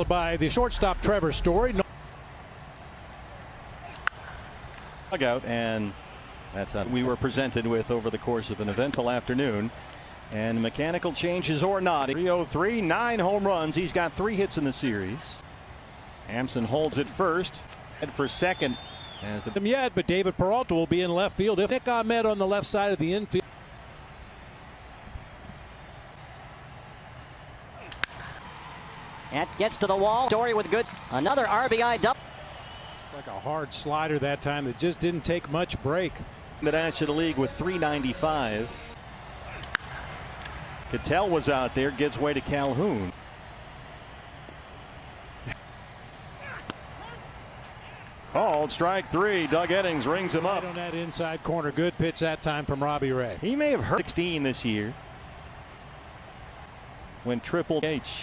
followed by the shortstop Trevor Story. Dugout, and that's what we were presented with over the course of an eventful afternoon. And mechanical changes or not, 303, 9 home runs. He's got 3 hits in the series. Hampson holds it first, head for second. As the yet, but David Peralta will be in left field. If Nick Ahmed on the left side of the infield. That gets to the wall. Story with good. Another RBI double. Like a hard slider that time that just didn't take much break. The National League with 395. Cattell was out there, gives way to Calhoun. Called strike 3. Doug Eddings rings him up. Right on that inside corner. Good pitch that time from Robbie Ray. He may have hurt 16 this year. When Triple H.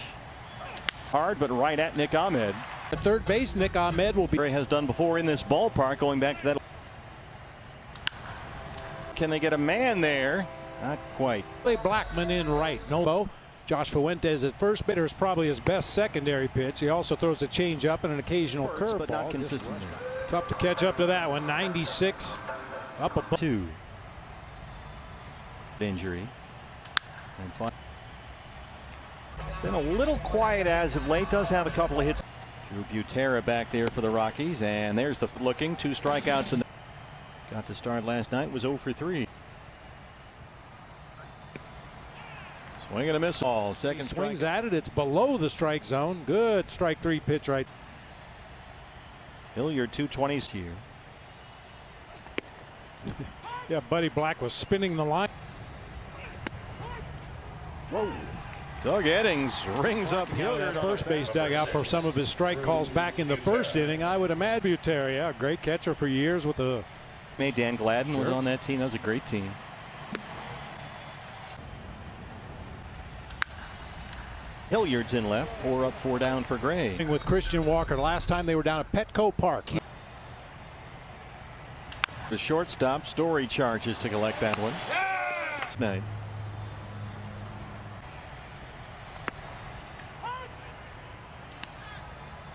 Hard, but right at Nick Ahmed. At third base, Nick Ahmed will be. Ray has done before in this ballpark, going back to that. Can they get a man there? Not quite. Blackman in right. No. Josh Fuentes at first. Bitter is probably his best secondary pitch. He also throws a changeup and an occasional curveball. But not consistently. Tough to catch up to that one. 96 up above. 2. Injury. And fun. Been a little quiet as of late. Does have a couple of hits. Drew Butera back there for the Rockies. And there's the looking. 2 strikeouts. And got the start last night. Was 0 for 3. Swing and a miss. All second swings at it. It's below the strike zone. Good strike 3 pitch right. Hilliard 220s here. Yeah, Buddy Black was spinning the line. Whoa. Doug Eddings rings up Hilliard. First base dugout for some of his strike calls back in the first inning. I would imagine Butera, yeah, great catcher for years with the. Dan Gladden was on that team. That was a great team. Hilliard's in left. 4 up, 4 down for Gray. With Christian Walker. Last time they were down at Petco Park. The shortstop Story charges to collect that one. Tonight.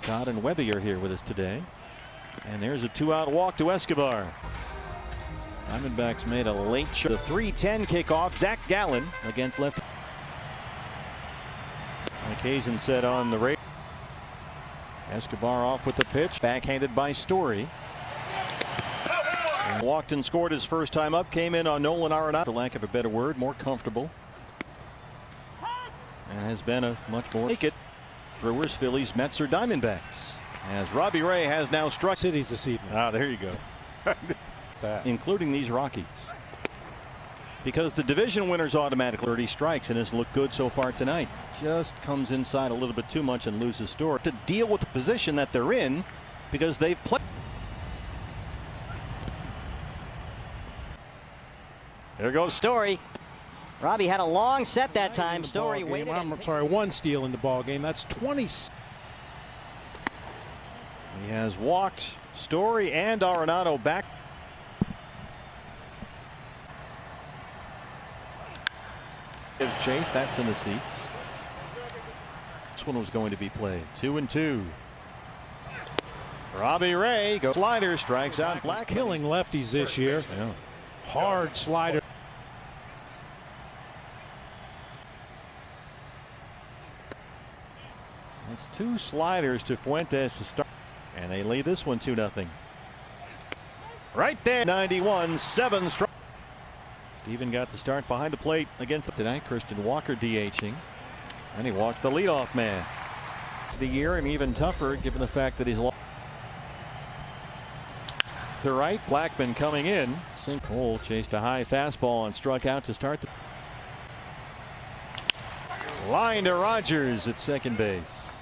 Todd and Webby are here with us today. And there's a 2-out walk to Escobar. Diamondbacks made a late shot. The 3:10 kickoff. Zach Gallen against left. Hazen said on the radio. Escobar off with the pitch. Backhanded by Story. And walked and scored his first time up. Came in on Nolan Arenado, for lack of a better word, more comfortable. And has been a much more make it. Brewers, Phillies, Mets, or Diamondbacks. As Robbie Ray has now struck cities this evening. Ah, there you go. Including these Rockies. Because the division winners automatically 30 strikes and has looked good so far tonight. Just comes inside a little bit too much and loses Story to deal with the position that they're in because they've played. There goes Story. Robbie had a long set that time. Story waited. I'm sorry, 1 steal in the ball game. That's 20. He has walked Story and Arenado back. Gives chase. That's in the seats. This one was going to be played. 2-2. Robbie Ray goes slider, strikes out. Black killing lefties this year. Yeah. Hard slider. It's 2 sliders to Fuentes to start. And they lead this one 2-0. Right there. 91, 7 strikes. Steven got the start behind the plate against tonight. Christian Walker DHing. And he walked the leadoff man. The year and even tougher given the fact that he's lost. To right, Blackman coming in. Cole chased a high fastball and struck out to start the line to Rogers at second base.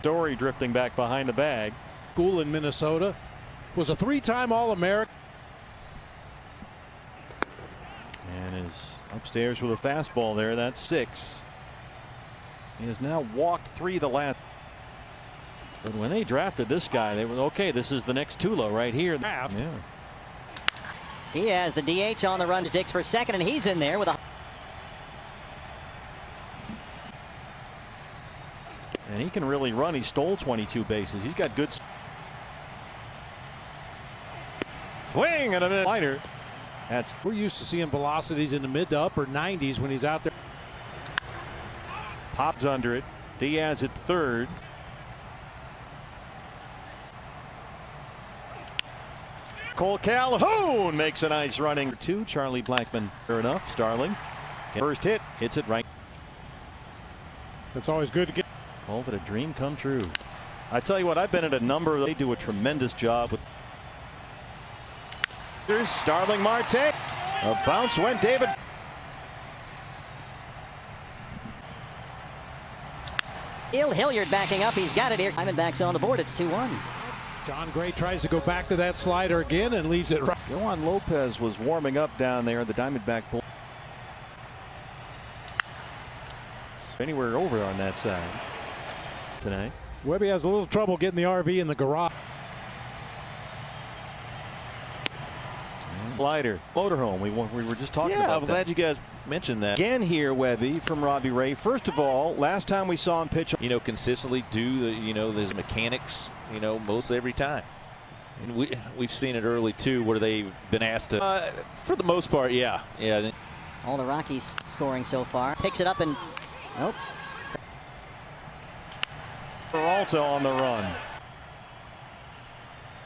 Story drifting back behind the bag. School in Minnesota. Was a 3-time All-American. And is upstairs with a fastball there. That's 6. He has now walked 3 the last. But when they drafted this guy, they were okay. This is the next Tulo right here. Yeah. He has the DH on the run to Dix for second, and he's in there with a. And he can really run. He stole 22 bases. He's got good swing and a mid-liner. We're used to seeing velocities in the mid to upper 90s when he's out there. Pops under it. Diaz at third. Cole Calhoun makes a nice running. Two. Charlie Blackmon. Fair enough. Starling. First hit. Hits it right. It's always good to get. Oh, but a dream come true. I tell you what, I've been at a number. They do a tremendous job with. Here's Starling Marte. A bounce went David. Hilliard backing up. He's got it here. Diamondbacks on the board. It's 2-1. John Gray tries to go back to that slider again and leaves it right. Yohan Lopez was warming up down there in the Diamondback bull. Anywhere over on that side tonight. Webby has a little trouble getting the RV in the garage. Slider, motorhome. We were just talking about I'm glad you guys mentioned that. Again here, Webby, from Robbie Ray. First of all, last time we saw him pitch, Consistently do his mechanics, most every time. And we've seen it early too, where they've been asked to. For the most part, yeah. All the Rockies scoring so far. Picks it up and nope. Peralta on the run.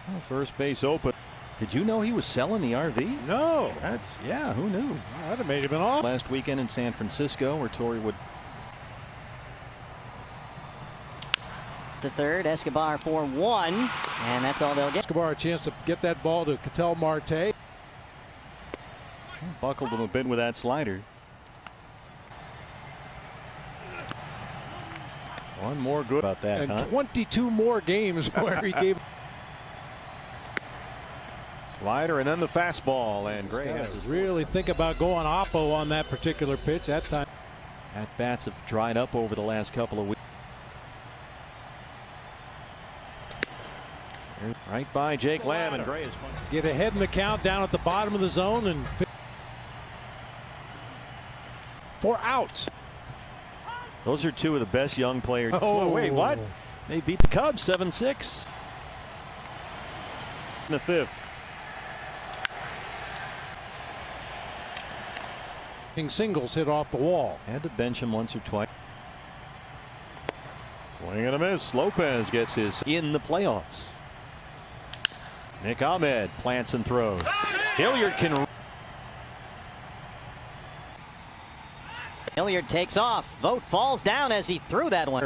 Well, first base open. Did you know he was selling the RV? No. Yeah, who knew? That'd have made him an off. Last weekend in San Francisco, where Torrey would. To third, Escobar for 1, and that's all they'll get. Escobar a chance to get that ball to Ketel Marte. Buckled him a bit with that slider. One more good about that, and 22 more games where he gave. Slider and then the fastball, and Gray has to really think about going oppo on that particular pitch that time. At bats have dried up over the last couple of weeks. Right by Jake Lamb, and Gray is get ahead in the count down at the bottom of the zone and 4 outs. Those are two of the best young players. Oh, wait, what? They beat the Cubs 7-6 in the 5th. Singles hit off the wall. Had to bench him once or twice. Swing and a miss. Lopez gets his in the playoffs. Nick Ahmed plants and throws. Hilliard can. Hilliard takes off. Vogt falls down as he threw that one.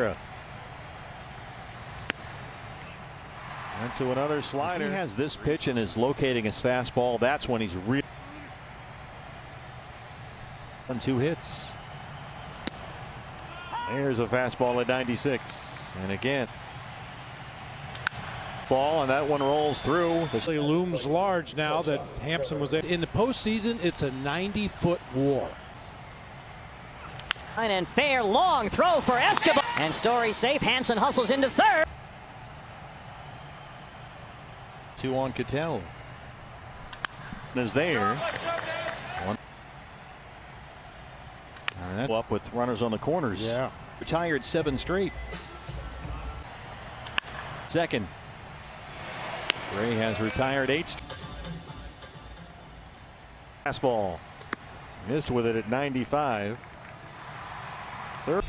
Into another slider. If he has this pitch and is locating his fastball, that's when he's really. On 2 hits. There's a fastball at 96, and again ball, and that one rolls through. It looms large now that Hampson was there. In the postseason, it's a 90-foot war. And fair long throw for Escobar, and Story safe. Hampson hustles into third. 2 on Ketel is there. Up with runners on the corners. Yeah. Retired 7 straight. Second. Gray has retired 8. Fastball. Missed with it at 95. Third.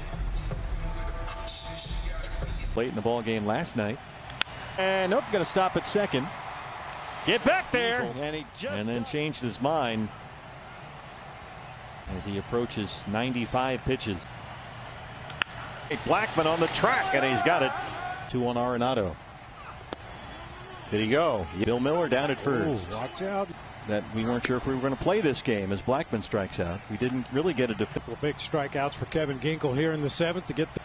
Late in the ball game last night. And nope, going to stop at second. Get back there. And then changed his mind as he approaches 95 pitches. Blackmon on the track, and he's got it. 2 on Arenado. Did he go? Bill Miller down at first. Ooh, watch out. That we weren't sure if we were going to play this game as Blackmon strikes out. We didn't really get a defense. Big strikeouts for Kevin Ginkel here in the 7th to get the.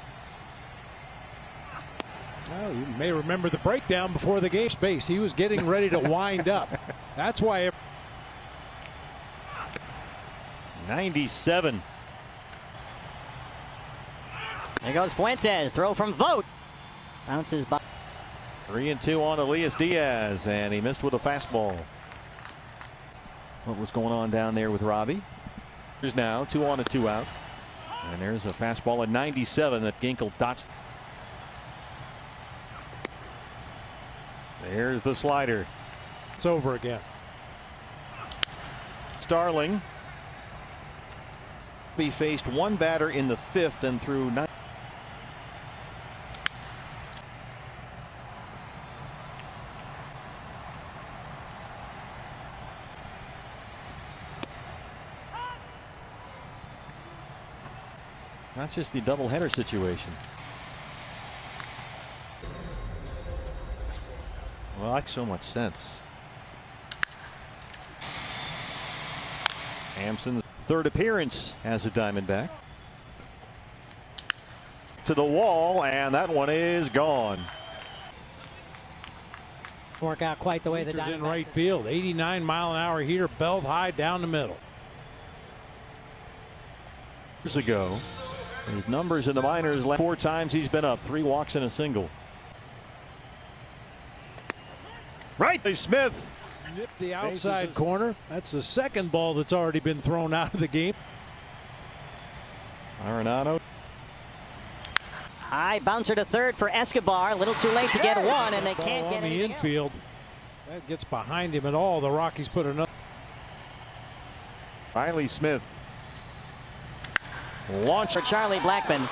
Well, you may remember the breakdown before the game. Space. He was getting ready to wind up. That's why. 97. There goes Fuentes. Throw from Vogt. Bounces by. 3-2 on Elias Diaz, and he missed with a fastball. What was going on down there with Robbie? There's now 2 on and 2 out. And there's a fastball at 97 that Ginkel dots. There's the slider. It's over again. Starling. He faced one batter in the 5th and threw 9. Not just the doubleheader situation. Well, that makes so much sense. Hampson's 3rd appearance as a Diamondback. To the wall, and that one is gone. Work out quite the way the Diamondbacks in Diamondbacks right field. 89-mile-an-hour heater, belt high down the middle. Years ago, his numbers in the minors, 4 times he's been up, 3 walks and a single. Right, Smith. Nipped the outside corner. That's the 2nd ball that's already been thrown out of the game. Arenado. High bouncer to 3rd for Escobar. A little too late to get one, and they can't Ball get on the anything infield. That gets behind him at all. The Rockies put another. Riley Smith. Launch for Charlie Blackmon.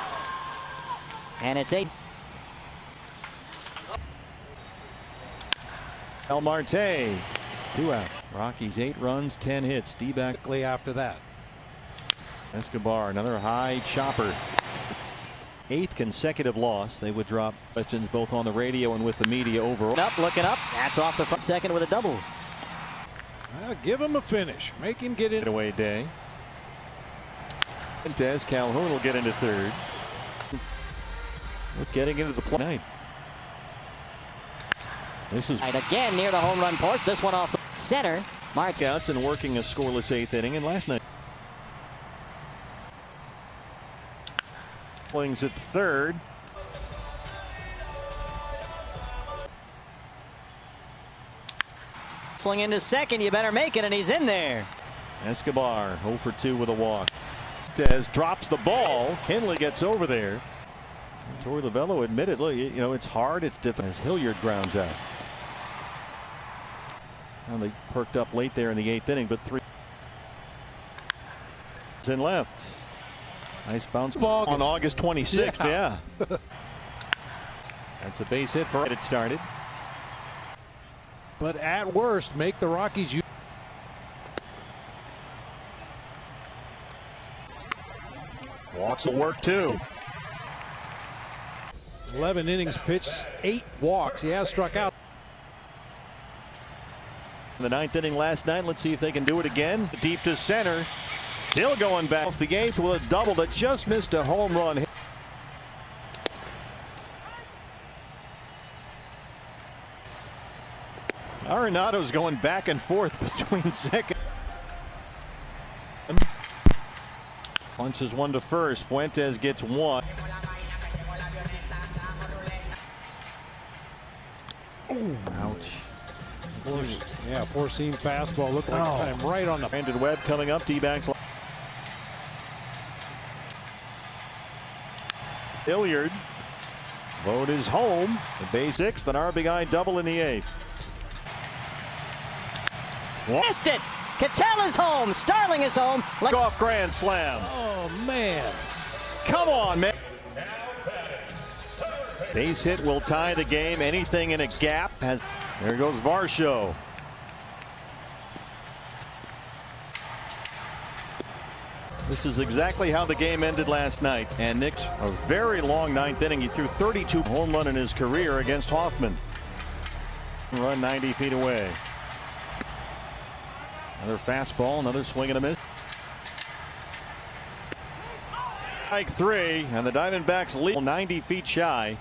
And it's 8. El Marte. 2 out. Rockies 8 runs, 10 hits. D-back After that. Escobar, another high chopper. 8th consecutive loss. They would drop questions both on the radio and with the media overall. Looking up. That's off the front. 2nd with a double. Give him a finish. Make him get in. Away day. Fuentes, Calhoun will get into 3rd. Getting into the play. This is right again near the home run porch. This one off the center. Marks outs and working a scoreless 8th inning. And last night, swings at 3rd. Sling into 2nd. You better make it, and he's in there. Escobar 0 for 2 with a walk. Fuentes drops the ball. Kenley gets over there. Torey Lovullo admitted, look, you know, it's hard, it's difficult as Hilliard grounds out. And they perked up late there in the 8th inning, but 3 in left. Nice bounce ball on August 26th. Yeah. That's a base hit for it. It started. But at worst, make the Rockies use. Walks will work too. 11 innings pitched, 8 walks. He has struck out. In the 9th inning last night. Let's see if they can do it again. Deep to center. Still going back off the 8th with a double that just missed a home run. Arenado's going back and forth between 2nd. Punches one to 1st. Fuentes gets 1. Ooh. Ouch. Four-seam fastball looked like it him right on the. Brandon Webb coming up. D-backs. Hilliard. Vote is home. The base 6th, an RBI double in the 8th. Missed it. Cattell is home. Starling is home. Off grand slam. Oh man. Come on, man. Base hit will tie the game. Anything in a gap has. There goes Varsho. This is exactly how the game ended last night. And Nick's a very long 9th inning. He threw 32 home run in his career against Hoffman. Run 90 feet away. Another fastball, another swing and a miss. Strike 3, and the Diamondbacks lead 90 feet shy.